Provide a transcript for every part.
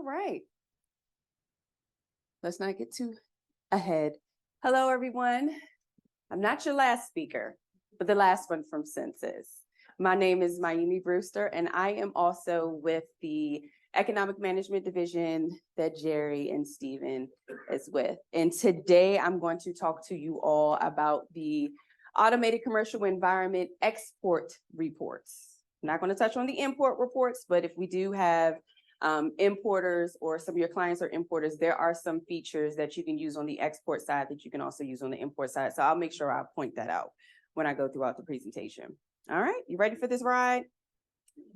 All right. Let's not get too ahead. Hello, everyone. I'm not your last speaker, but the last one from Census. My name is Mayumi Brewster, and I am also with the Economic Management Division that Jerry and Stephen is with. And today I'm going to talk to you all about the Automated Commercial Environment Export Reports. I'm not going to touch on the import reports, but if we do have importers or some of your clients are importers, there are some features that you can use on the export side that you can also use on the import side. So I'll make sure I point that out when I go throughout the presentation. All right, you ready for this ride?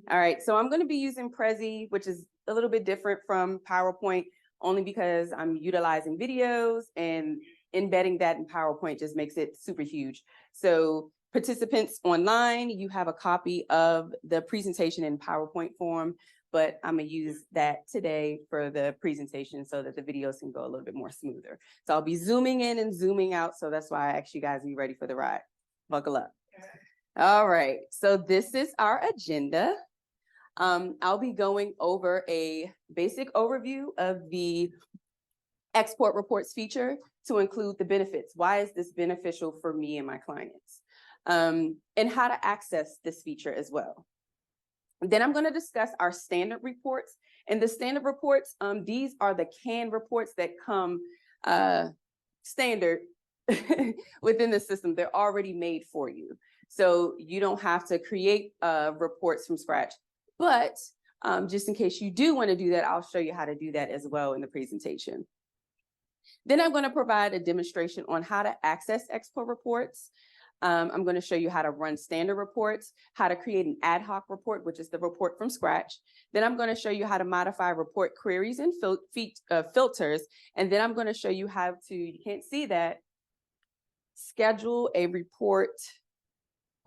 All right, so I'm going to be using Prezi, which is a little bit different from PowerPoint, only because I'm utilizing videos, and embedding that in PowerPoint just makes it super huge. So participants online, you have a copy of the presentation in PowerPoint form, but I'm gonna use that today for the presentation so that the videos can go a little bit more smoother. So I'll be zooming in and zooming out. So that's why I asked you guys, are you ready for the ride? Buckle up. All right, so this is our agenda. I'll be going over a basic overview of the export reports feature to include the benefits. Why is this beneficial for me and my clients? And how to access this feature as well. Then I'm going to discuss our standard reports. And the standard reports, these are the canned reports that come standard within the system. They're already made for you. So you don't have to create reports from scratch. But just in case you do want to do that, I'll show you how to do that as well in the presentation. Then I'm going to provide a demonstration on how to access export reports. I'm going to show you how to run standard reports, how to create an ad hoc report, which is the report from scratch. Then I'm going to show you how to modify report queries and filters. And then I'm going to show you how to, you can't see that, schedule a report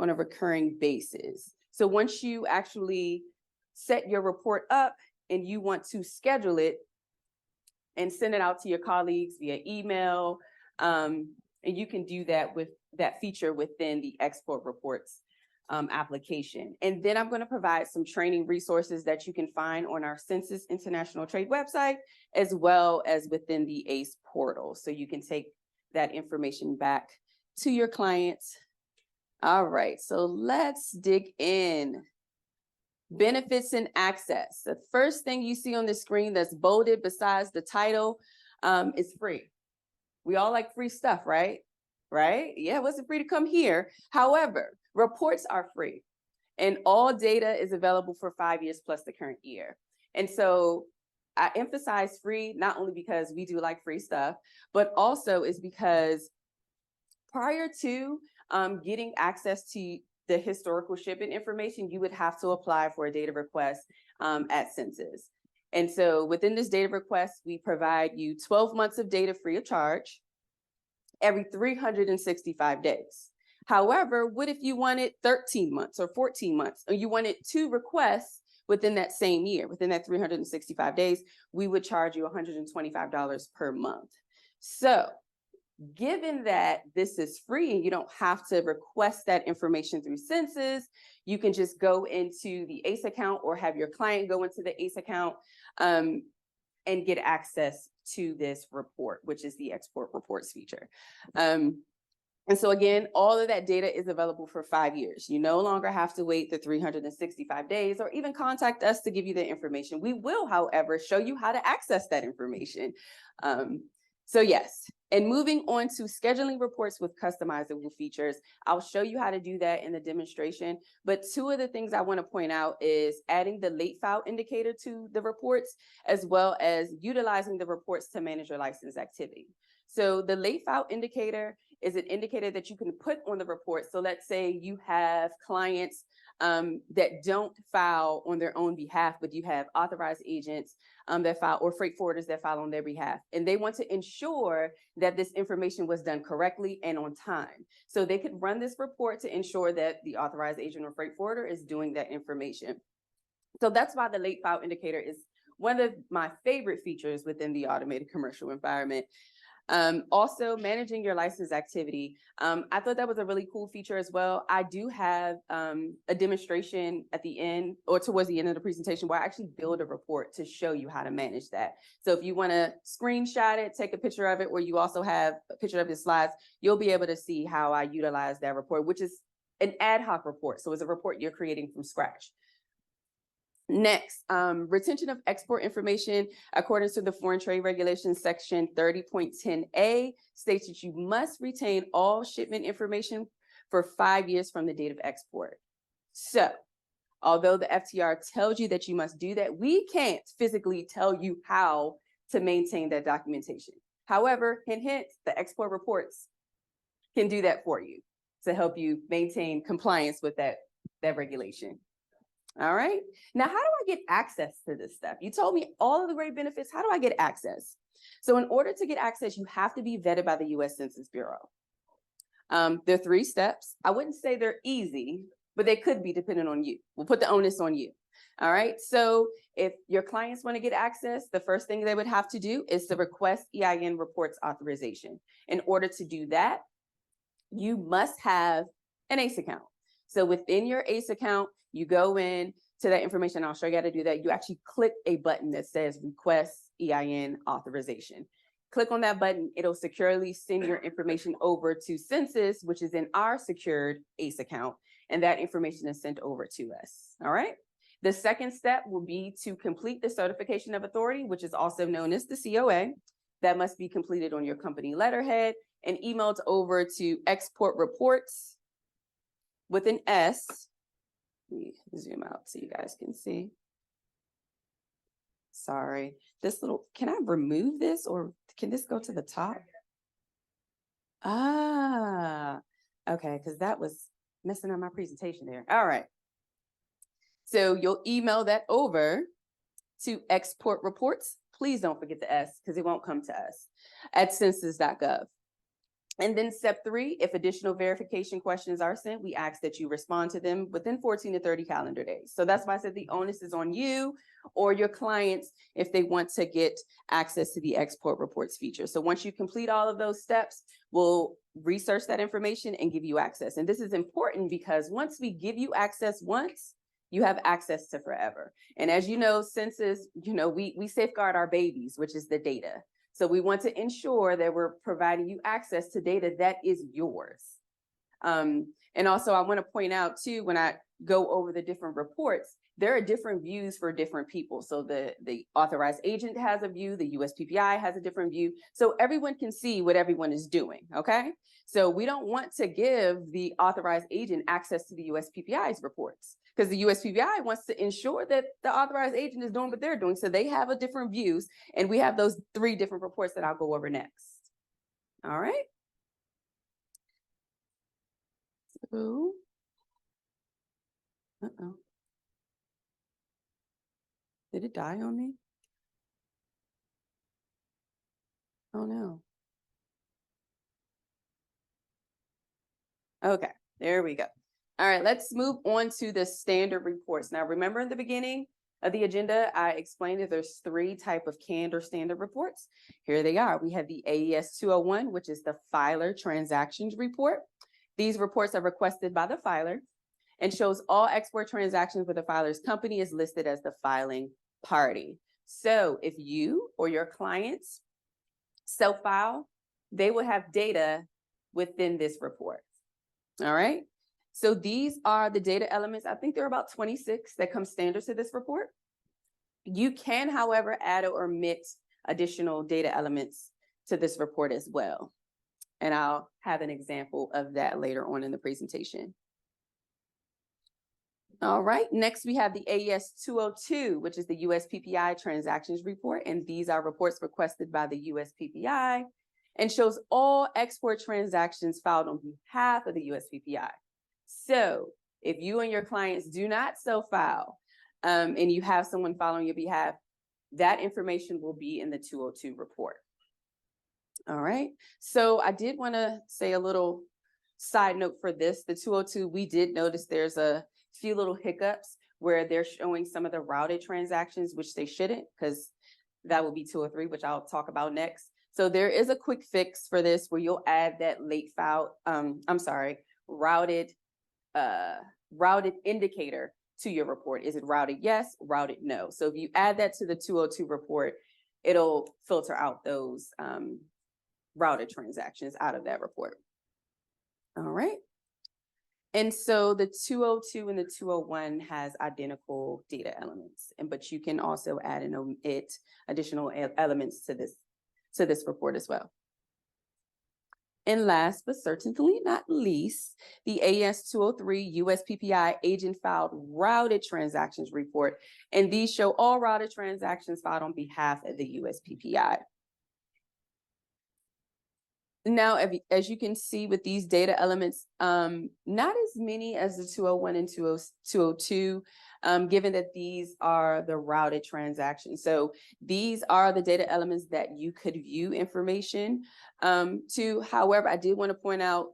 on a recurring basis. So once you actually set your report up and you want to schedule it and send it out to your colleagues via email, and you can do that with that feature within the export reports application. And then I'm going to provide some training resources that you can find on our Census International Trade website, as well as within the ACE portal. So you can take that information back to your clients. All right, so let's dig in. Benefits and access. The first thing you see on the screen that's bolded besides the title is free. We all like free stuff, right? Right? Yeah, it wasn't free to come here. However, reports are free, and all data is available for 5 years plus the current year. And so I emphasize free, not only because we do like free stuff, but also is because prior to getting access to the historical shipping information, you would have to apply for a data request at Census. And so within this data request, we provide you 12 months of data free of charge every 365 days. However, what if you wanted 13 months or 14 months, or you wanted 2 requests within that same year, within that 365 days, we would charge you $125 per month. So given that this is free and you don't have to request that information through Census, you can just go into the ACE account or have your client go into the ACE account and get access to this report, which is the export reports feature. And so again, all of that data is available for 5 years. You no longer have to wait the 365 days or even contact us to give you the information. We will, however, show you how to access that information. So yes, and moving on to scheduling reports with customizable features, I'll show you how to do that in the demonstration. But 2 of the things I want to point out is adding the late file indicator to the reports, as well as utilizing the reports to manage your license activity. So the late file indicator is an indicator that you can put on the report. So let's say you have clients that don't file on their own behalf, but you have authorized agents that file, or freight forwarders that file on their behalf. And they want to ensure that this information was done correctly and on time. So they could run this report to ensure that the authorized agent or freight forwarder is doing that information. So that's why the late file indicator is one of my favorite features within the automated commercial environment. Also, managing your license activity. I thought that was a really cool feature as well. I do have a demonstration at the end or towards the end of the presentation where I actually build a report to show you how to manage that. So if you want to screenshot it, take a picture of it, or you also have a picture of the slides, you'll be able to see how I utilize that report, which is an ad hoc report. So it's a report you're creating from scratch. Next, retention of export information according to the Foreign Trade Regulations section 30.10a states that you must retain all shipment information for 5 years from the date of export. So, although the FTR tells you that you must do that, we can't physically tell you how to maintain that documentation. However, hint, hint, the export reports can do that for you to help you maintain compliance with that regulation. All right. Now, how do I get access to this stuff? You told me all of the great benefits. How do I get access? So in order to get access, you have to be vetted by the U.S. Census Bureau. There are 3 steps. I wouldn't say they're easy, but they could be depending on you. We'll put the onus on you. All right. So if your clients want to get access, the first thing they would have to do is to request EIN reports authorization. In order to do that, you must have an ACE account. So within your ACE account, you go in to that information. I'll show you how to do that. You actually click a button that says request EIN authorization. Click on that button. It'll securely send your information over to Census, which is in our secured ACE account. And that information is sent over to us. All right. The second step will be to complete the certification of authority, which is also known as the COA. That must be completed on your company letterhead and emailed over to export reports with an S. Let me zoom out so you guys can see. Sorry, this little, can I remove this or can this go to the top? Ah, okay, because that was messing up my presentation there. All right. So you'll email that over to export reports. Please don't forget the S because it won't come to us at census.gov. And then step 3, if additional verification questions are sent, we ask that you respond to them within 14 to 30 calendar days. So that's why I said the onus is on you or your clients if they want to get access to the export reports feature. So once you complete all of those steps, we'll research that information and give you access. And this is important because once we give you access once, you have access to forever. And as you know, Census, we safeguard our babies, which is the data. So we want to ensure that we're providing you access to data that is yours. And also I want to point out too, when I go over the different reports, there are different views for different people. So the authorized agent has a view, the USPPI has a different view. So everyone can see what everyone is doing, okay? So we don't want to give the authorized agent access to the USPPI's reports because the USPPI wants to ensure that the authorized agent is doing what they're doing. So they have a different views and we have those 3 different reports that I'll go over next. All right. So, did it die on me? Oh no. Okay, there we go. All right, let's move on to the standard reports. Now, remember in the beginning of the agenda, I explained that there's 3 types of canned or standard reports. Here they are. We have the AES 201, which is the filer transactions report. These reports are requested by the filer and shows all export transactions where the filer's company is listed as the filing party. So if you or your clients self-file, they will have data within this report. All right. So these are the data elements. I think there are about 26 that come standard to this report. You can, however, add or omit additional data elements to this report as well. And I'll have an example of that later on in the presentation. All right, next we have the AES 202, which is the USPPI transactions report. And these are reports requested by the USPPI and shows all export transactions filed on behalf of the USPPI. So if you and your clients do not self-file and you have someone filing on your behalf, that information will be in the 202 report. All right, so I did want to say a little side note for this. The 202, we did notice there's a few little hiccups where they're showing some of the routed transactions, which they shouldn't, because that will be 203, which I'll talk about next. So there is a quick fix for this where you'll add that routed indicator to your report. Is it routed yes, routed no? So if you add that to the 202 report, it'll filter out those routed transactions out of that report. All right. And so the 202 and the 201 has identical data elements, but you can also add and omit additional elements to this report as well. And last but certainly not least, the AS203 USPPI agent filed routed transactions report. And these show all routed transactions filed on behalf of the USPPI. Now, as you can see with these data elements, not as many as the 201 and 202, given that these are the routed transactions. So these are the data elements that you could view information to. However, I did want to point out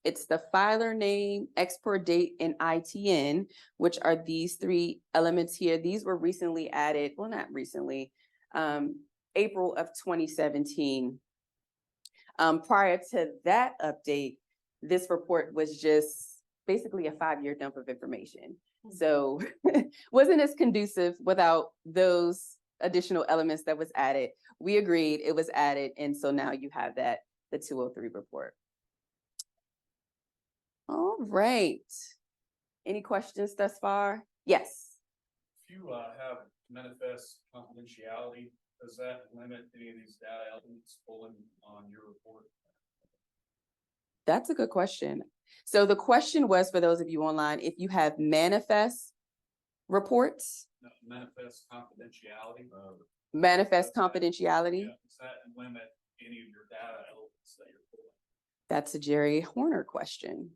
it's the filer name, export date, and ITN, which are these three elements here. These were recently added, well, not recently, April of 2017. Prior to that update, this report was just basically a 5-year dump of information. So wasn't as conducive without those additional elements that was added. We agreed it was added. And so now you have that, the 203 report. All right. Any questions thus far? Yes. If you have manifest confidentiality, does that limit any of these data elements pulling on your report? That's a good question. So the question was, for those of you online, if you have manifest reports. No, manifest confidentiality. Manifest confidentiality. Yeah, does that limit any of your data elements that you're pulling? That's a Jerry Horner question.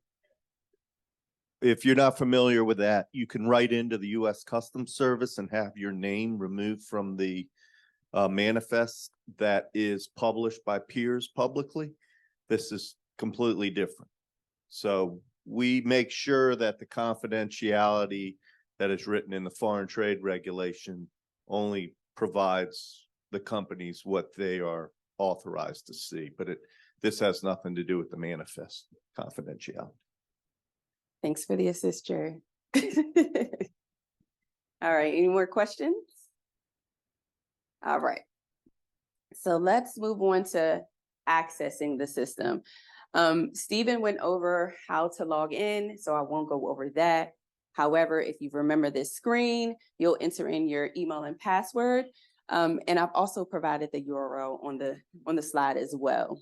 If you're not familiar with that, you can write into the U.S. Customs Service and have your name removed from the manifest that is published by peers publicly. This is completely different. So we make sure that the confidentiality that is written in the foreign trade regulation only provides the companies what they are authorized to see, but this has nothing to do with the manifest confidentiality. Thanks for the assist, Jerry. All right, any more questions? All right, so let's move on to accessing the system. Stephen went over how to log in, so I won't go over that. However, if you remember this screen, you'll enter in your email and password. And I've also provided the URL on the slide as well.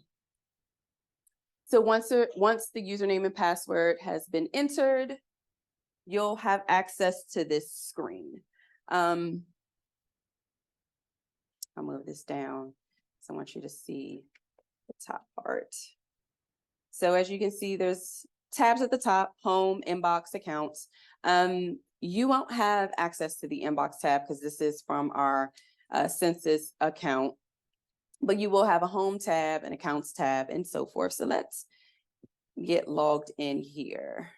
So once the username and password has been entered, you'll have access to this screen. I'll move this down. So I want you to see the top part. So as you can see, there's tabs at the top: home, inbox, accounts. You won't have access to the inbox tab because this is from our census account, but you will have a home tab, an accounts tab, and so forth. So let's get logged in here.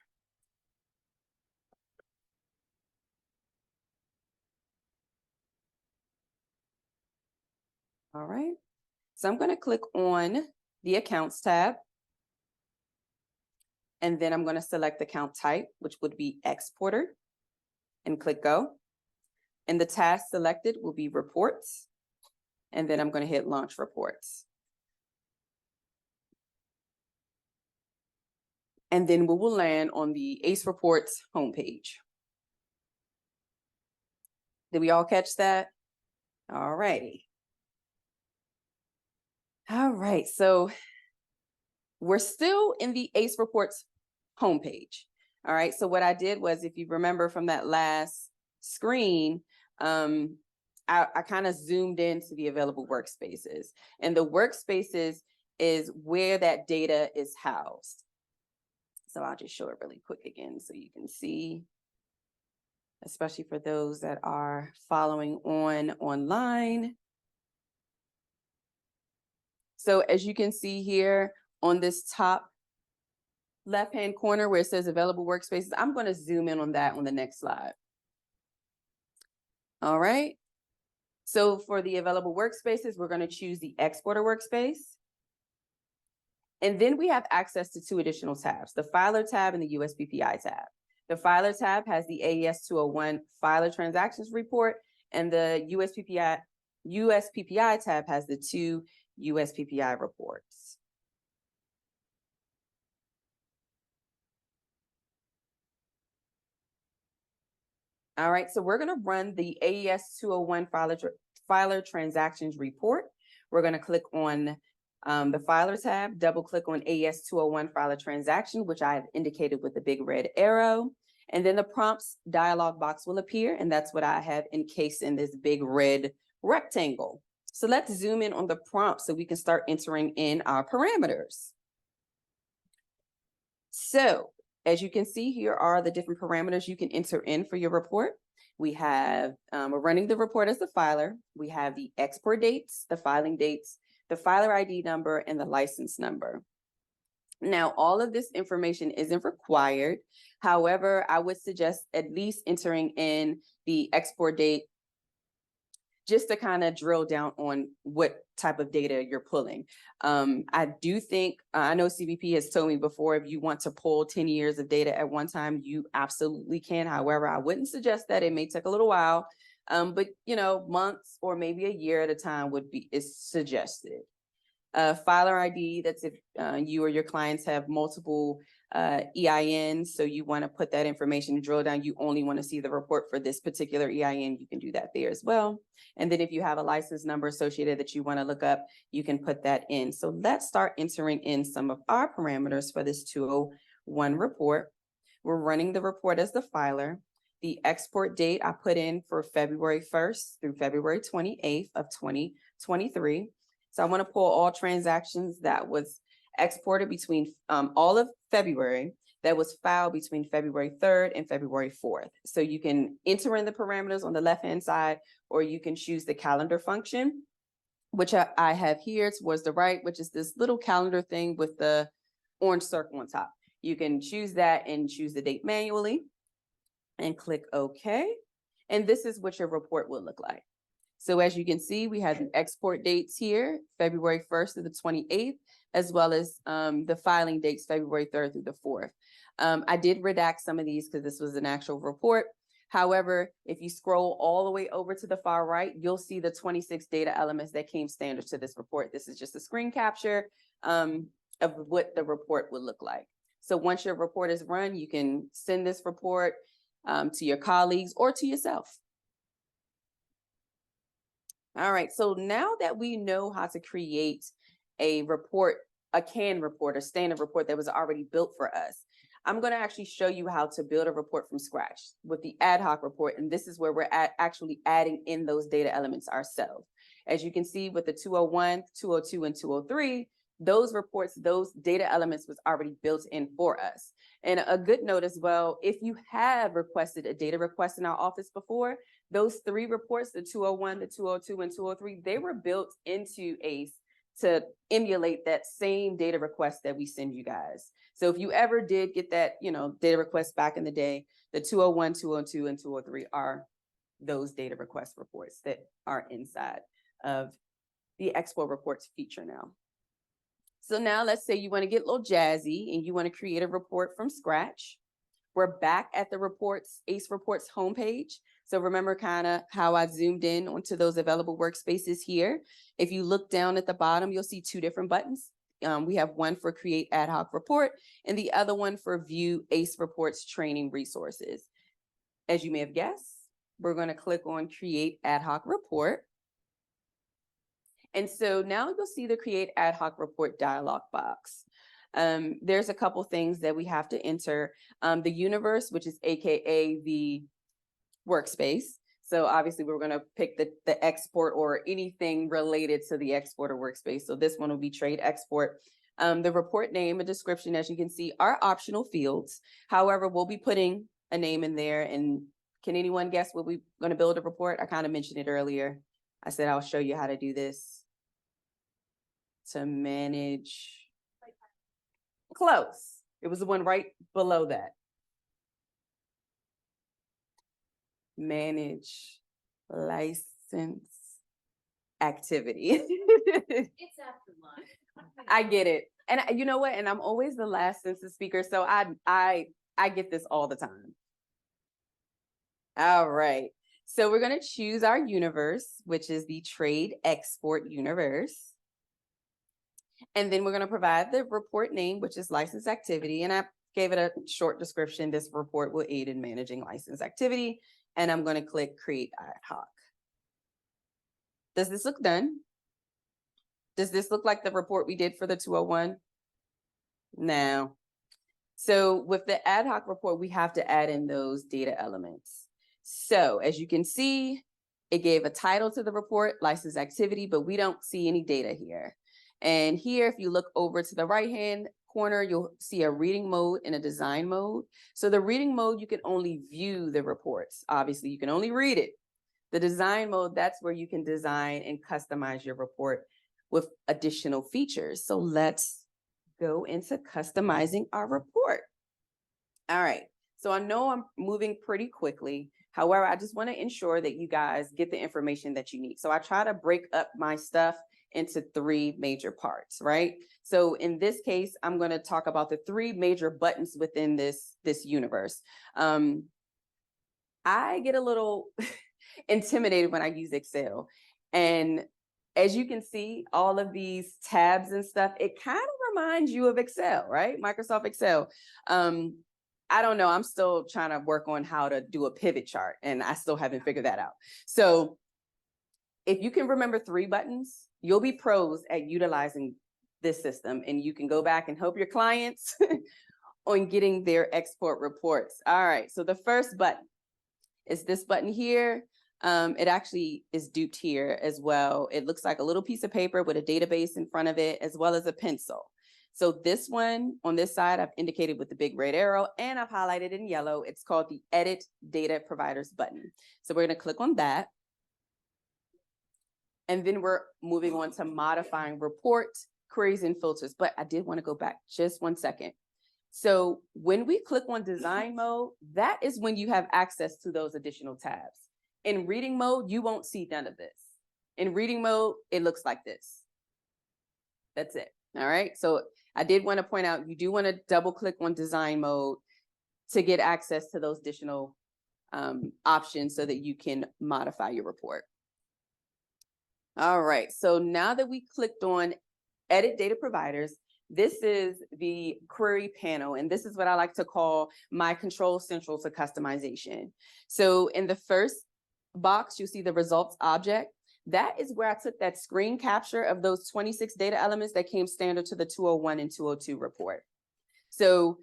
All right, so I'm going to click on the accounts tab, and then I'm going to select account type, which would be exporter, and click go. And the task selected will be reports, and then I'm going to hit launch reports. And then we will land on the ACE Reports homepage. Did we all catch that? All righty. All right, so we're still in the ACE Reports homepage. All right, so what I did was, if you remember from that last screen, I kind of zoomed into the available workspaces, and the workspaces is where that data is housed. So I'll just show it really quick again so you can see, especially for those that are following online. So as you can see here on this top left-hand corner where it says available workspaces, I'm going to zoom in on that on the next slide. All right. So for the available workspaces, we're going to choose the exporter workspace. And then we have access to two additional tabs, the filer tab and the USPPI tab. The filer tab has the AES 201 filer transactions report, and the USPPI tab has the two USPPI reports. All right, so we're going to run the AES 201 filer transactions report. We're going to click on the filer tab, double click on AES 201 filer transaction, which I have indicated with the big red arrow. And then the prompts dialog box will appear, and that's what I have encased in this big red rectangle. So let's zoom in on the prompt so we can start entering in our parameters. So as you can see, here are the different parameters you can enter in for your report. We have, we're running the report as the filer. We have the export dates, the filing dates, the filer ID number, and the license number. Now, all of this information isn't required. However, I would suggest at least entering in the export date just to kind of drill down on what type of data you're pulling. I do think, I know CBP has told me before, if you want to pull 10 years of data at one time, you absolutely can. However, I wouldn't suggest that. It may take a little while, but months or maybe a year at a time is suggested. Filer ID, that's if you or your clients have multiple EINs, so you want to put that information, drill down, you only want to see the report for this particular EIN, you can do that there as well. And then if you have a license number associated that you want to look up, you can put that in. So let's start entering in some of our parameters for this 201 report. We're running the report as the filer. The export date I put in for February 1st through February 28th of 2023. So I want to pull all transactions that was exported between all of February, that was filed between February 3rd and February 4th. So you can enter in the parameters on the left-hand side, or you can choose the calendar function, which I have here towards the right, which is this little calendar thing with the orange circle on top. You can choose that and choose the date manually and click OK. And this is what your report will look like. So as you can see, we have the export dates here, February 1st through the 28th, as well as the filing dates, February 3rd through the 4th. I did redact some of these because this was an actual report. However, if you scroll all the way over to the far right, you'll see the 26 data elements that came standard to this report. This is just a screen capture of what the report would look like. So once your report is run, you can send this report to your colleagues or to yourself. All right, so now that we know how to create a report, a canned report, a standard report that was already built for us, I'm going to actually show you how to build a report from scratch with the ad hoc report. And this is where we're actually adding in those data elements ourselves. As you can see with the 201, 202, and 203, those reports, those data elements was already built in for us. And a good note as well, if you have requested a data request in our office before, those three reports, the 201, the 202, and 203, they were built into ACE to emulate that same data request that we send you guys. So if you ever did get that, data request back in the day, the 201, 202, and 203 are those data request reports that are inside of the export reports feature now. So now let's say you want to get a little jazzy and you want to create a report from scratch. We're back at the reports, ACE reports homepage. So remember kind of how I zoomed in onto those available workspaces here. If you look down at the bottom, you'll see two different buttons. We have one for create ad hoc report and the other one for view ACE reports training resources. As you may have guessed, we're going to click on create ad hoc report. And so now you'll see the create ad hoc report dialog box. There's a couple things that we have to enter. The universe, which is AKA the workspace. So obviously we're going to pick the export or anything related to the export or workspace. So this one will be trade export. The report name and description, as you can see, are optional fields. However, we'll be putting a name in there. And can anyone guess what we're going to build a report? I kind of mentioned it earlier. I said I'll show you how to do this. To manage, close. It was the one right below that. Manage license activity. It's after lunch. I get it. And you know what? And I'm always the last census speaker, so I get this all the time. All right. So we're going to choose our universe, which is the trade export universe. And then we're going to provide the report name, which is license activity. And I gave it a short description. This report will aid in managing license activity. And I'm going to click create ad hoc. Does this look done? Does this look like the report we did for the 201? No. So with the ad hoc report, we have to add in those data elements. So as you can see, it gave a title to the report, license activity, but we don't see any data here. And here, if you look over to the right-hand corner, you'll see a reading mode and a design mode. So the reading mode, you can only view the reports. Obviously, you can only read it. The design mode, that's where you can design and customize your report with additional features. So let's go into customizing our report. All right, so I know I'm moving pretty quickly. However, I just want to ensure that you guys get the information that you need. So I try to break up my stuff into 3 major parts, right? So in this case, I'm going to talk about the 3 major buttons within this universe. I get a little intimidated when I use Excel. And as you can see, all of these tabs and stuff, it kind of reminds you of Excel, right? Microsoft Excel. I don't know. I'm still trying to work on how to do a pivot chart, and I still haven't figured that out. So if you can remember 3 buttons, you'll be pros at utilizing this system, and you can go back and help your clients on getting their export reports. All right. So the first button is this button here. It actually is duped here as well. It looks like a little piece of paper with a database in front of it, as well as a pencil. So this one on this side, I've indicated with the big red arrow, and I've highlighted in yellow. It's called the Edit Data Providers button. So we're going to click on that. And then we're moving on to modifying report queries and filters. But I did want to go back just 1 second. So when we click on design mode, that is when you have access to those additional tabs. In reading mode, you won't see none of this. In reading mode, it looks like this. That's it. All right. So I did want to point out, you do want to double click on design mode to get access to those additional options so that you can modify your report. All right. So now that we clicked on edit data providers, this is the query panel, and this is what I like to call my control central to customization. So in the first box, you see the results object. That is where I took that screen capture of those 26 data elements that came standard to the 201 and 202 report. So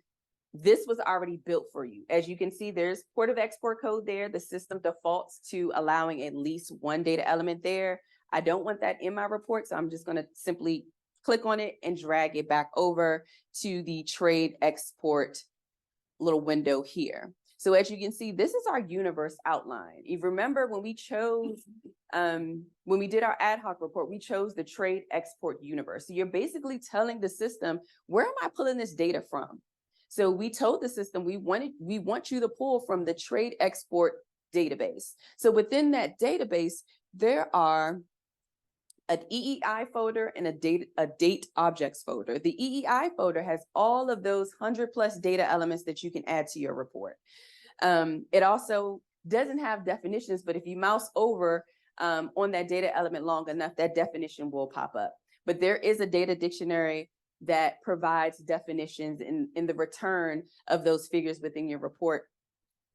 this was already built for you. As you can see, there's port of export code there. The system defaults to allowing at least 1 data element there. I don't want that in my report, so I'm just going to simply click on it and drag it back over to the trade export little window here. So as you can see, this is our universe outline. You remember when we chose, when we did our ad hoc report, we chose the trade export universe. So you're basically telling the system, where am I pulling this data from? So we told the system, we want you to pull from the trade export database. So within that database, there are an EEI folder and a date objects folder. The EEI folder has all of those 100+ data elements that you can add to your report. It also doesn't have definitions, but if you mouse over on that data element long enough, that definition will pop up. But there is a data dictionary that provides definitions in the return of those figures within your report.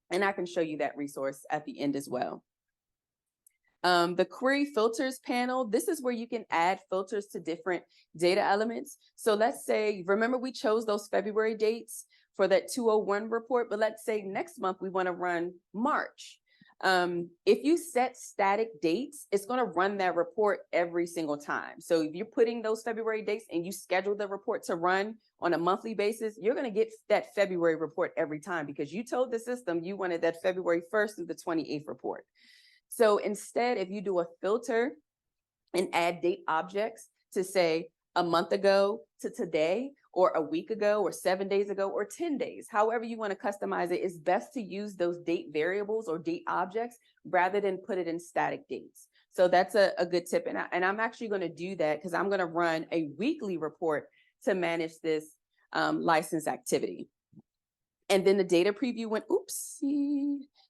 And I can show you that resource at the end as well. The query filters panel, this is where you can add filters to different data elements. So let's say, remember we chose those February dates for that 201 report, but let's say next month we want to run March. If you set static dates, it's going to run that report every single time. So if you're putting those February dates and you schedule the report to run on a monthly basis, you're going to get that February report every time because you told the system you wanted that February 1st through the 28th report. So instead, if you do a filter and add date objects to say a month ago to today, or a week ago, or 7 days ago, or 10 days, however you want to customize it, it's best to use those date variables or date objects rather than put it in static dates. So that's a good tip. And I'm actually going to do that because I'm going to run a weekly report to manage this license activity. And then the data preview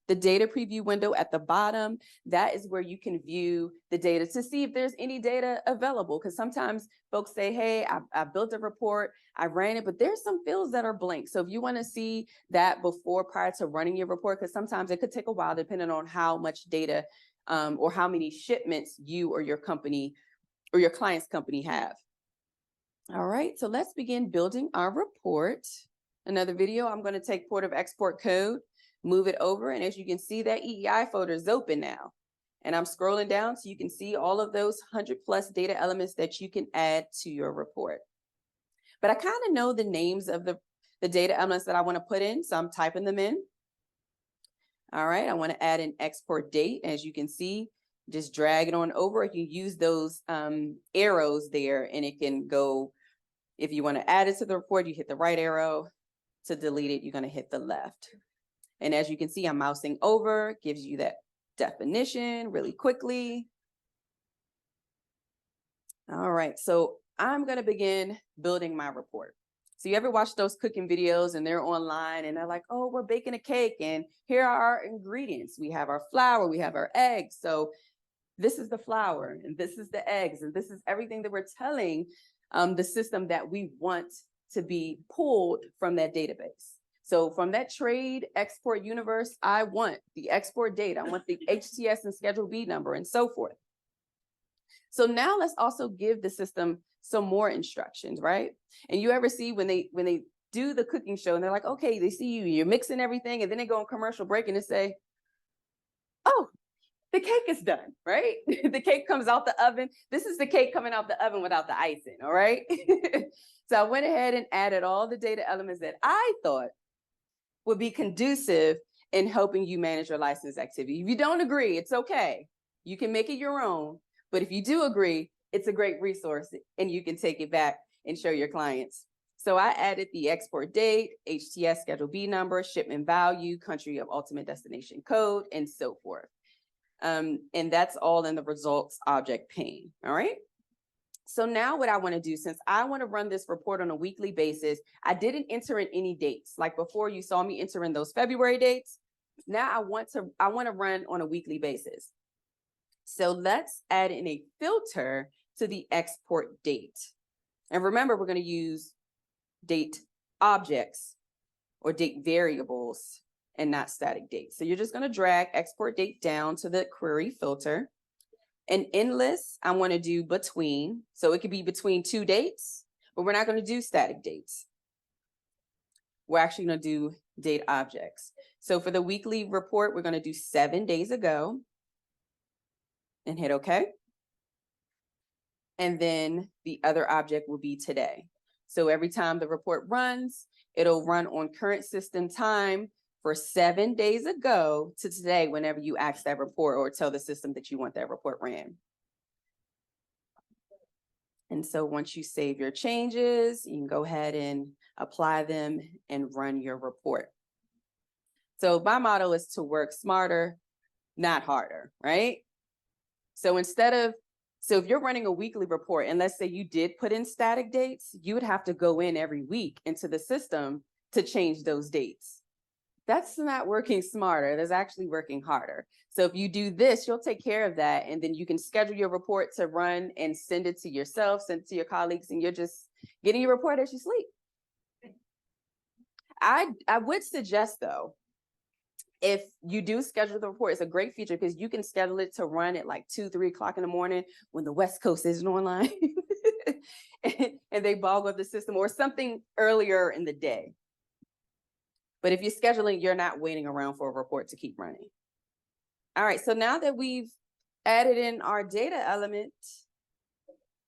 the data preview window at the bottom, that is where you can view the data to see if there's any data available. Because sometimes folks say, hey, I built a report, I ran it, but there's some fields that are blank. So if you want to see that prior to running your report, because sometimes it could take a while depending on how much data or how many shipments you or your company or your client's company have. All right, so let's begin building our report. Another video, I'm going to take port of export code, move it over, and as you can see, that EEI folder is open now. And I'm scrolling down so you can see all of those 100+ data elements that you can add to your report. But I kind of know the names of the data elements that I want to put in, so I'm typing them in. All right, I want to add an export date. As you can see, just drag it on over. You can use those arrows there, and it can go. If you want to add it to the report, you hit the right arrow. To delete it, you're going to hit the left. And as you can see, I'm mousing over, gives you that definition really quickly. All right, so I'm going to begin building my report. So you ever watch those cooking videos and they're online and they're like, oh, we're baking a cake and here are our ingredients. We have our flour, we have our eggs. So this is the flour and this is the eggs and this is everything that we're telling the system that we want to be pulled from that database. So from that trade export universe, I want the export date, I want the HTS and Schedule B number and so forth. So now let's also give the system some more instructions, right? And you ever see when they do the cooking show and they're like, okay, they see you're mixing everything and then they go on commercial break and they say, oh, the cake is done, right? The cake comes out the oven. This is the cake coming out the oven without the icing, all right? So I went ahead and added all the data elements that I thought would be conducive in helping you manage your license activity. If you don't agree, it's okay. You can make it your own. But if you do agree, it's a great resource and you can take it back and show your clients. So I added the export date, HTS Schedule B number, shipment value, country of ultimate destination code, and so forth. And that's all in the results object pane, all right? So now what I want to do, since I want to run this report on a weekly basis, I didn't enter in any dates. Like before you saw me enter in those February dates. Now I want to run on a weekly basis. So let's add in a filter to the export date. And remember, we're going to use date objects or date variables and not static dates. So you're just going to drag export date down to the query filter. And in list, I want to do between. So it could be between two dates, but we're not going to do static dates. We're actually going to do date objects. So for the weekly report, we're going to do 7 days ago and hit OK. And then the other object will be today. So every time the report runs, it'll run on current system time for 7 days ago to today whenever you ask that report or tell the system that you want that report ran. And so once you save your changes, you can go ahead and apply them and run your report. So my motto is to work smarter, not harder, right? So if you're running a weekly report and let's say you did put in static dates, you would have to go in every week into the system to change those dates. That's not working smarter, that's actually working harder. So if you do this, you'll take care of that. And then you can schedule your report to run and send it to yourself, send it to your colleagues, and you're just getting your report as you sleep. I would suggest though, if you do schedule the report, it's a great feature because you can schedule it to run at like 2, 3 o'clock in the morning when the West Coast isn't online and they bog up the system or something earlier in the day. But if you're scheduling, you're not waiting around for a report to keep running. All right, so now that we've added in our data element,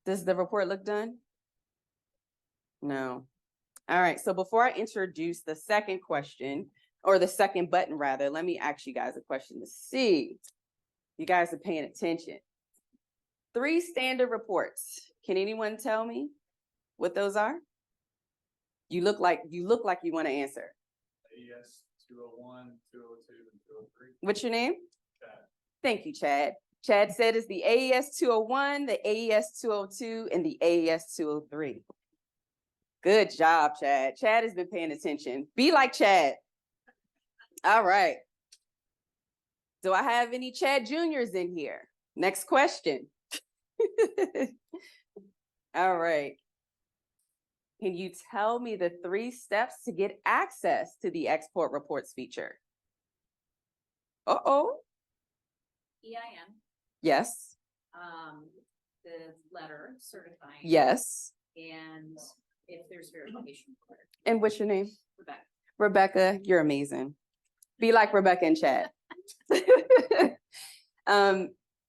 does the report look done? No. All right, so before I introduce the second question, or the second button rather, let me ask you guys a question to see you guys are paying attention. 3 standard reports. Can anyone tell me what those are? You look like you want to answer. AES 201, 202, and 203. What's your name? Chad. Thank you, Chad. Chad said it's the AES 201, the AES 202, and the AES 203. Good job, Chad. Chad has been paying attention. Be like Chad. All right. Do I have any Chad Juniors in here? Next question. All right. Can you tell me the 3 steps to get access to the export reports feature? Uh-oh. EIN, Yes. the letter certifying. Yes. And if there's verification required. And what's your name? Rebecca. Rebecca, you're amazing. Be like Rebecca and Chad.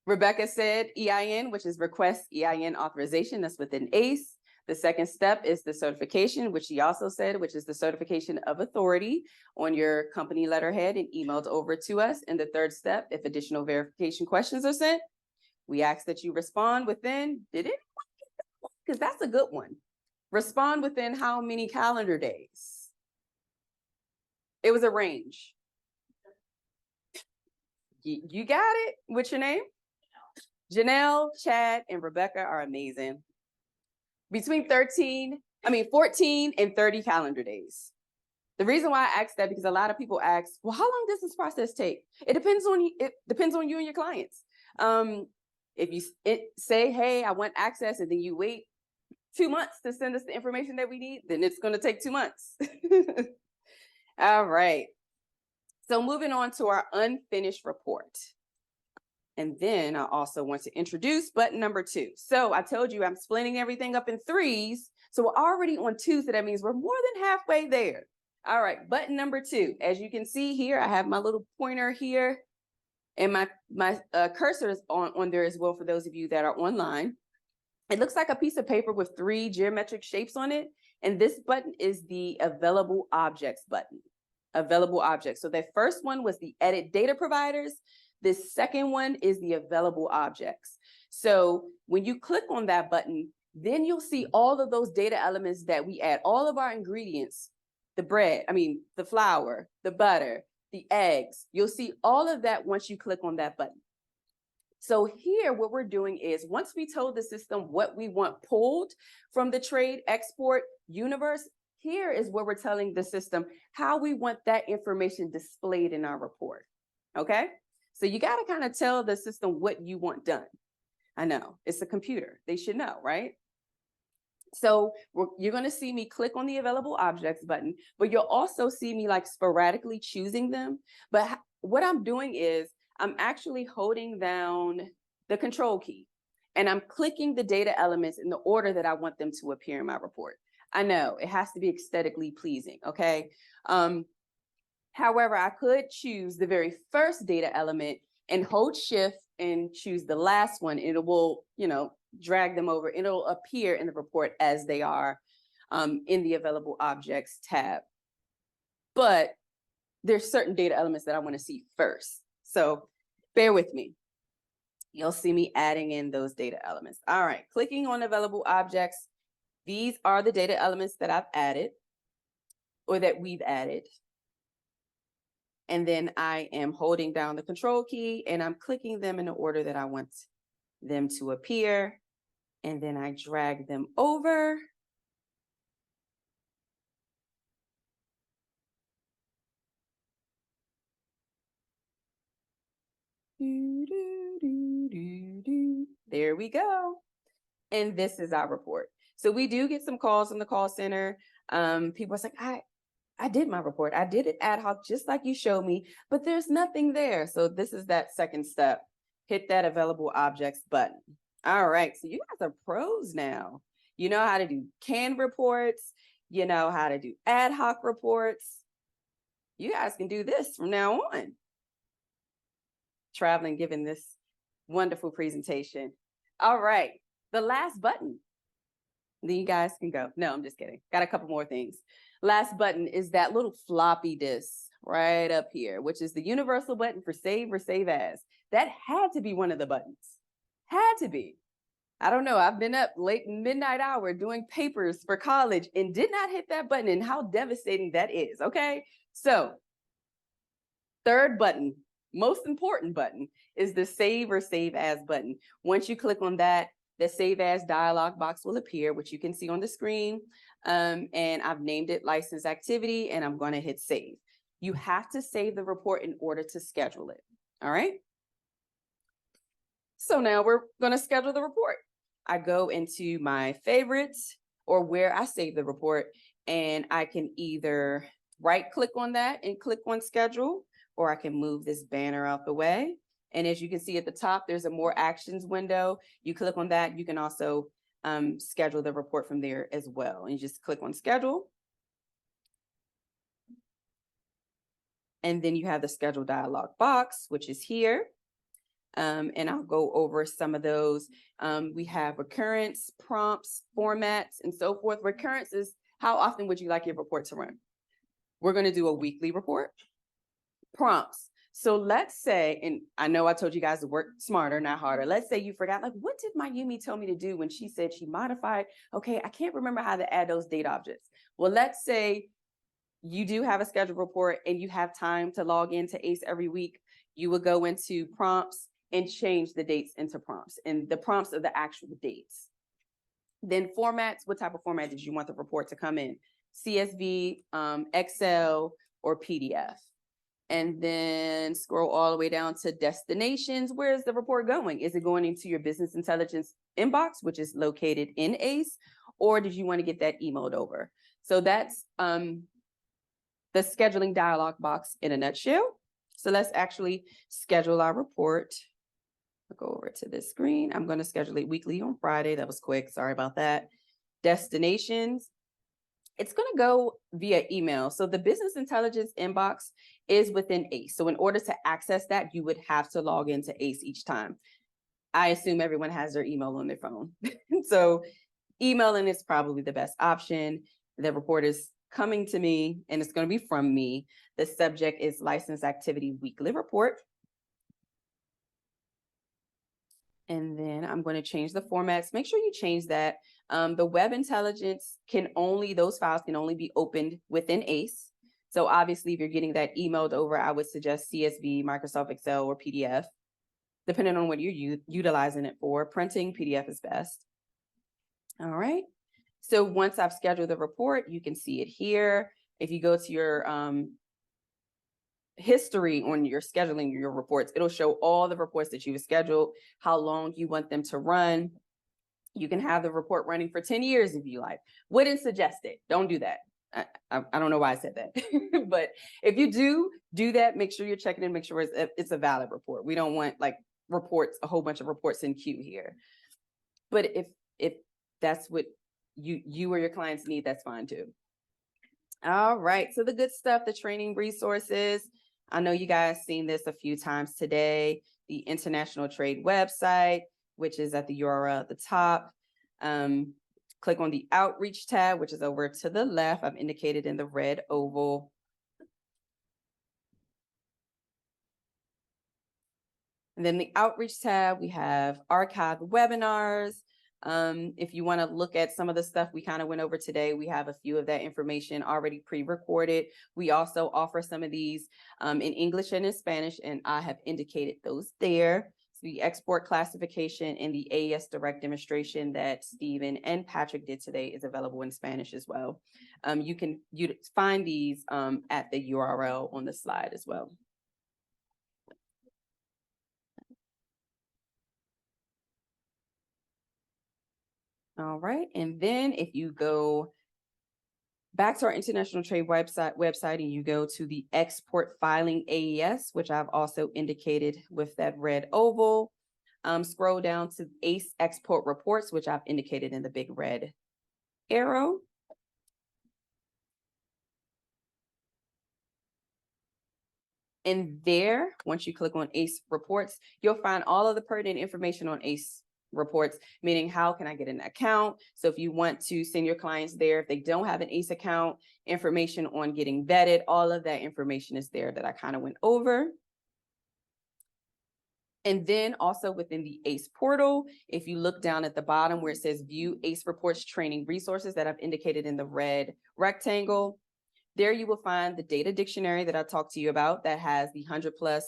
Rebecca said EIN, which is request EIN authorization. That's within ACE. The second step is the certification, which she also said, which is the certification of authority on your company letterhead and emailed over to us. And the third step, if additional verification questions are sent, we ask that you respond within, did it? Because that's a good one. Respond within how many calendar days? It was a range. You got it? What's your name? Janelle, Chad, and Rebecca are amazing. Between 14 and 30 calendar days. The reason why I asked that, because a lot of people ask, well, how long does this process take? It depends on you and your clients. If you say, hey, I want access, and then you wait 2 months to send us the information that we need, then it's going to take 2 months. All right. So moving on to our unfinished report. And then I also want to introduce button number 2. So I told you I'm splitting everything up in 3s. So we're already on 2. So that means we're more than halfway there. All right, button number 2. As you can see here, I have my little pointer here. And my cursor is on there as well for those of you that are online. It looks like a piece of paper with 3 geometric shapes on it. And this button is the available objects button. Available objects. So the first one was the edit data providers. This second one is the available objects. So when you click on that button, then you'll see all of those data elements that we add, all of our ingredients, the flour, the butter, the eggs. You'll see all of that once you click on that button. So here, what we're doing is, once we told the system what we want pulled from the trade export universe, here is where we're telling the system how we want that information displayed in our report. Okay? So you got to kind of tell the system what you want done. I know, it's a computer. They should know, right? So you're going to see me click on the available objects button, but you'll also see me like sporadically choosing them. But what I'm doing is I'm actually holding down the control key and I'm clicking the data elements in the order that I want them to appear in my report. I know it has to be aesthetically pleasing. Okay. However, I could choose the very first data element and hold shift and choose the last one. It will, drag them over. It'll appear in the report as they are in the available objects tab. But there's certain data elements that I want to see first. So bear with me. You'll see me adding in those data elements. All right, clicking on available objects. These are the data elements that I've added or that we've added. And then I am holding down the control key and I'm clicking them in the order that I want them to appear. And then I drag them over. There we go. And this is our report. So we do get some calls in the call center. People are like, I did my report. I did it ad hoc, just like you showed me, but there's nothing there. So this is that second step. Hit that available objects button. All right, so you guys are pros now. You know how to do canned reports. You know how to do ad hoc reports. You guys can do this from now on. Traveling, giving this wonderful presentation. All right, the last button. Then you guys can go. No, I'm just kidding. Got a couple more things. Last button is that little floppy disk right up here, which is the universal button for save or save as. That had to be one of the buttons. Had to be. I don't know. I've been up late midnight hour doing papers for college and did not hit that button, and how devastating that is. Okay. So third button most important button is the save or save as button. Once you click on that, the save as dialog box will appear, which you can see on the screen. And I've named it license activity, and I'm going to hit save. You have to save the report in order to schedule it. All right. So now we're going to schedule the report. I go into my favorites or where I save the report, and I can either right click on that and click on schedule, or I can move this banner out the way. And as you can see at the top, there's a more actions window. You click on that. You can also schedule the report from there as well. And you just click on schedule. And then you have the schedule dialog box, which is here. And I'll go over some of those. We have recurrence, prompts, formats, and so forth. Recurrence is how often would you like your report to run? We're going to do a weekly report. Prompts. So let's say, and I know I told you guys to work smarter, not harder. Let's say you forgot, like, what did Mayumi tell me to do when she said she modified? Okay, I can't remember how to add those date objects. Well, let's say you do have a scheduled report and you have time to log into ACE every week. You would go into prompts and change the dates into prompts, and the prompts are the actual dates. Then formats, what type of format did you want the report to come in? CSV, Excel, or PDF. And then scroll all the way down to destinations. Where is the report going? Is it going into your business intelligence inbox, which is located in ACE, or did you want to get that emailed over? So that's the scheduling dialog box in a nutshell. So let's actually schedule our report. I'll go over to this screen. I'm going to schedule it weekly on Friday. That was quick. Sorry about that. Destinations. It's going to go via email. So the business intelligence inbox is within ACE. So in order to access that, you would have to log into ACE each time. I assume everyone has their email on their phone. So emailing is probably the best option. The report is coming to me, and it's going to be from me. The subject is license activity weekly report. And then I'm going to change the formats. Make sure you change that. The web intelligence those files can only be opened within ACE. So obviously, if you're getting that emailed over, I would suggest CSV, Microsoft Excel, or PDF, depending on what you're utilizing it for. Printing, PDF is best. All right. So once I've scheduled the report, you can see it here. If you go to your history on your scheduling your reports, it'll show all the reports that you've scheduled, how long you want them to run. You can have the report running for 10 years if you like. Wouldn't suggest it. Don't do that. I don't know why I said that. But if you do that, make sure you're checking in, make sure it's a valid report. We don't want like a whole bunch of reports in queue here. But if that's what you or your clients need, that's fine too. All right. So the good stuff, the training resources. I know you guys seen this a few times today. The International Trade website, which is at the URL at the top. Click on the outreach tab, which is over to the left. I've indicated in the red oval. And then the outreach tab, we have archived webinars. If you want to look at some of the stuff we kind of went over today, we have a few of that information already pre-recorded. We also offer some of these in English and in Spanish, and I have indicated those there. So the export classification and the AES direct demonstration that Stephen and Patrick did today is available in Spanish as well. You can find these at the URL on the slide as well. All right, and then if you go back to our International Trade website and you go to the export filing AES, which I've also indicated with that red oval, scroll down to ACE export reports, which I've indicated in the big red arrow. And there, once you click on ACE reports, you'll find all of the pertinent information on ACE reports, meaning how can I get an account? So if you want to send your clients there, if they don't have an ACE account, information on getting vetted, all of that information is there that I kind of went over. And then also within the ACE portal, if you look down at the bottom where it says view ACE reports training resources that I've indicated in the red rectangle, there you will find the data dictionary that I talked to you about that has the 100+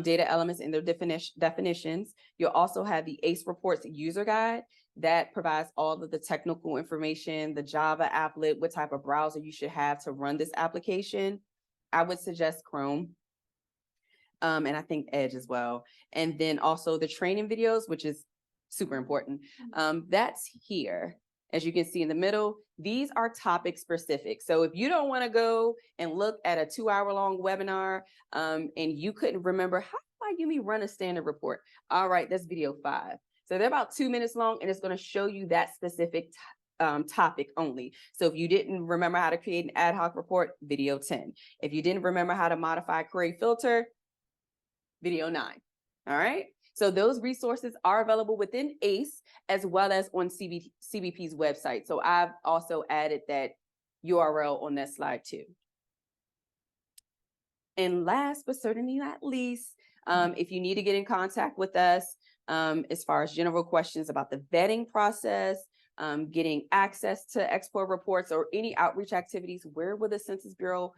data elements and their definitions. You'll also have the ACE Reports user guide that provides all of the technical information, the Java applet, what type of browser you should have to run this application. I would suggest Chrome. And I think Edge as well. And then also the training videos, which is super important. That's here. As you can see in the middle, these are topic specific. So if you don't want to go and look at a 2-hour-long webinar and you couldn't remember how Mayumi run a standard report, all right, that's video 5. So they're about 2 minutes long, and it's going to show you that specific topic only. So if you didn't remember how to create an ad hoc report, video 10. If you didn't remember how to modify a query filter, video 9. All right. So those resources are available within ACE as well as on CBP's website. So I've also added that URL on that slide too. And last but certainly not least, if you need to get in contact with us as far as general questions about the vetting process, getting access to export reports or any outreach activities, where will the Census Bureau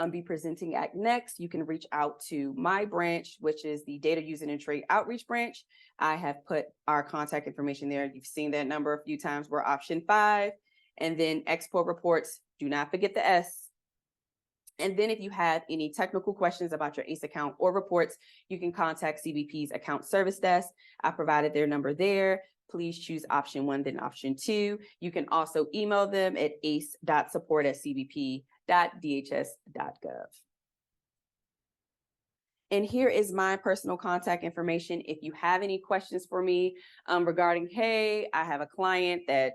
be presenting at next, you can reach out to my branch, which is the Data Using and Trade Outreach branch. I have put our contact information there. You've seen that number a few times. We're option 5. And then export reports, do not forget the S. And then if you have any technical questions about your ACE account or reports, you can contact CBP's account service desk. I provided their number there. Please choose option 1, then option 2. You can also email them at ace.support@cbp.dhs.gov. And here is my personal contact information. If you have any questions for me regarding, hey, I have a client that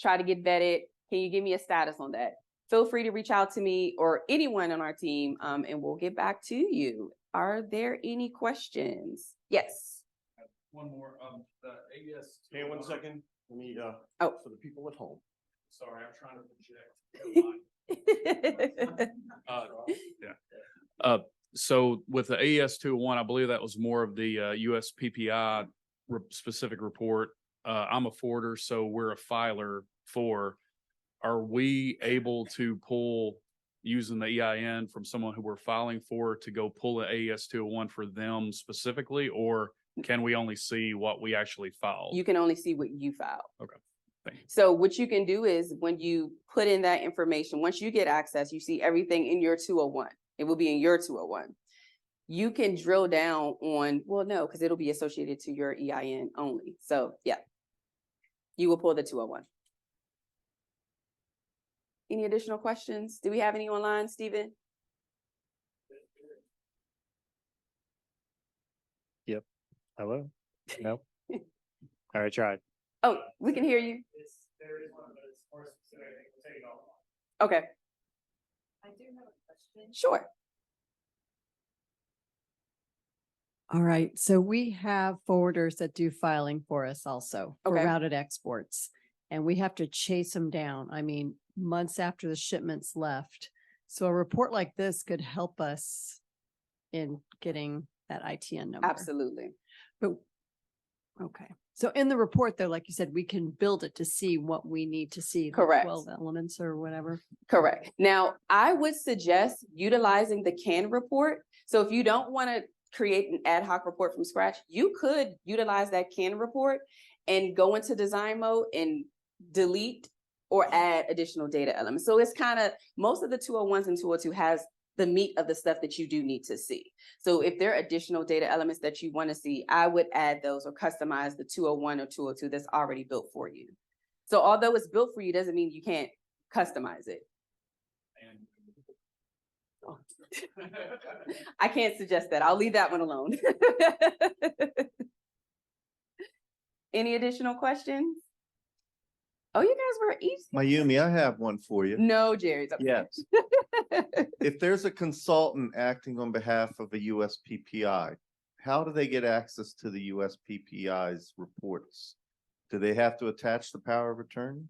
tried to get vetted, can you give me a status on that? Feel free to reach out to me or anyone on our team, and we'll get back to you. Are there any questions? Yes. One more, the AES. Hey, 1 second. Let me, for the people at home. Sorry, I'm trying to project. So with the AES 201, I believe that was more of the USPPI specific report. I'm a forwarder, so we're a filer for. Are we able to pull using the EIN from someone who we're filing for to go pull the AES 201 for them specifically, or can we only see what we actually filed? You can only see what you filed. Okay. Thank you. So what you can do is when you put in that information, once you get access, you see everything in your 201. It will be in your 201. You can drill down on, well, no, because it'll be associated to your EIN only. So yeah, you will pull the 201. Any additional questions? Do we have any online, Stephen? Hello? No? All right, tried. Oh, we can hear you. There is one, but it's more specific. We'll take it off. Okay, I do have a question. sure. All right, so we have forwarders that do filing for us also for Okay. routed exports. And we have to chase them down. I mean, months after the shipments left. So a report like this could help us in getting that ITN number. Absolutely. But, okay. So in the report though, like you said, we can build it to see what we need to see. the Correct. 12 elements or whatever. Correct. Now, I would suggest utilizing the CAN report. So if you don't want to create an ad hoc report from scratch, you could utilize that CAN report and go into design mode and delete or add additional data elements. So it's kind of, most of the 201s and 202 has the meat of the stuff that you do need to see. So if there are additional data elements that you want to see, I would add those or customize the 201 or 202 that's already built for you. So although it's built for you, doesn't mean you can't customize it. And I can't suggest that. I'll leave that one alone. Any additional questions? Oh, you guys were easy. Mayumi, I have one for you. No, Jerry's up. Yes. If there's a consultant acting on behalf of a USPPI, how do they get access to the USPPI's reports? Do they have to attach the power of attorney?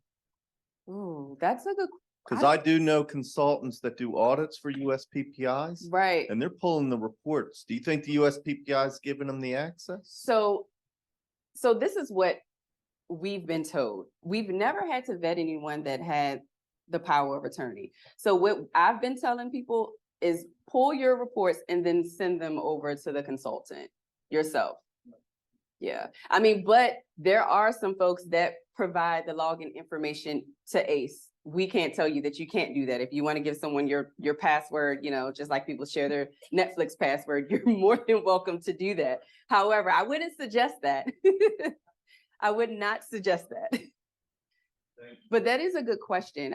Ooh, that's a good, Because I do know consultants that do audits for USPPIs right. and they're pulling the reports. Do you think the USPPI is giving them the access? So this is what we've been told. We've never had to vet anyone that had the power of attorney. So what I've been telling people is pull your reports and then send them over to the consultant yourself. Yeah, I mean, but there are some folks that provide the login information to ACE. We can't tell you that you can't do that. If you want to give someone your password, you know, just like people share their Netflix password, you're more than welcome to do that. However, I wouldn't suggest that. I would not suggest that. But that is a good question.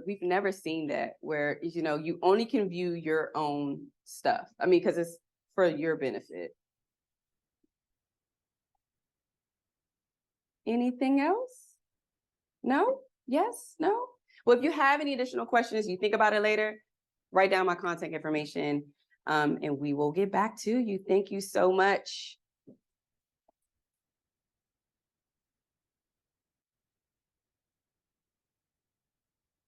We've never seen that where, you know, you only can view your own stuff. I mean, because it's for your benefit. Anything else? No? Yes? No? Well, if you have any additional questions, you think about it later, write down my contact information, and we will get back to you. Thank you so much.